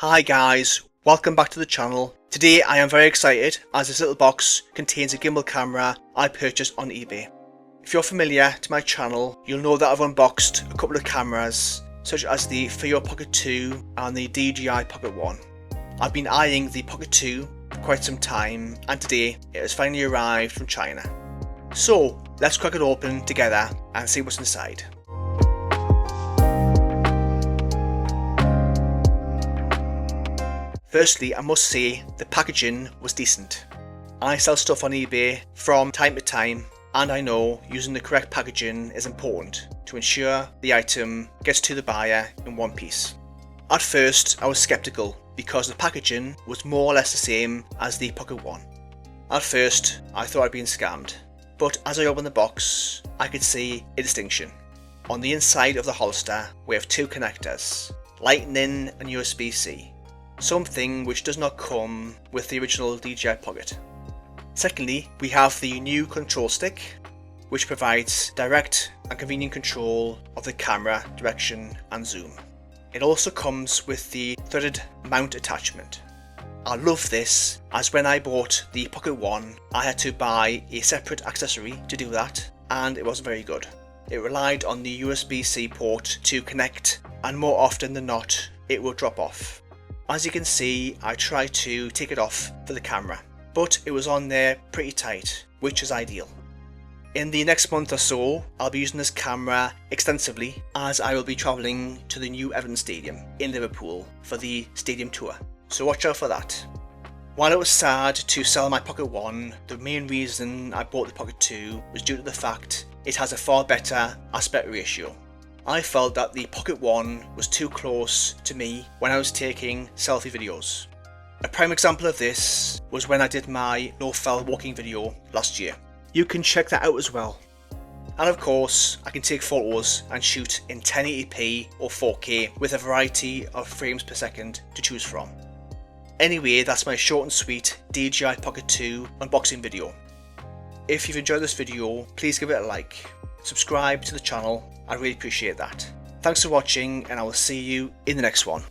Hi guys, welcome back to the channel. Today I am very excited as this little box contains a gimbal camera I purchased on eBay. If you're familiar to my channel, you'll know that I've unboxed a couple of cameras such as the FiiO Pocket 2 and the DJI Pocket 1. I've been eyeing the Pocket 2 for quite some time and today it has finally arrived from China. So let's crack it open together and see what's inside. Firstly, I must say the packaging was decent. I sell stuff on eBay from time to time and I know using the correct packaging is important to ensure the item gets to the buyer in one piece. At first I was skeptical because the packaging was more or less the same as the Pocket 1. At first I thought I'd been scammed, but as I opened the box I could see a distinction. On the inside of the holster we have two connectors, Lightning and USB-C. Something which does not come with the original DJI Pocket. Secondly, we have the new control stick, which provides direct and convenient control of the camera direction and zoom. It also comes with the threaded mount attachment. I love this as when I bought the Pocket 1 I had to buy a separate accessory to do that and it wasn't very good. It relied on the USB-C port to connect and more often than not it will drop off. As you can see, I tried to take it off for the camera, but it was on there pretty tight, which is ideal. In the next month or so, I'll be using this camera extensively as I will be travelling to the new Everton Stadium in Liverpool for the stadium tour, so watch out for that. While it was sad to sell my Pocket 1, the main reason I bought the Pocket 2 was due to the fact it has a far better aspect ratio. I felt that the Pocket 1 was too close to me when I was taking selfie videos. A prime example of this was when I did my no-fell walking video last year. You can check that out as well. And of course, I can take photos and shoot in 1080p or 4K with a variety of frames per second to choose from. Anyway, that's my short and sweet DJI Pocket 2 unboxing video. If you've enjoyed this video, please give it a like. Subscribe to the channel, I really appreciate that. Thanks for watching and I will see you in the next one.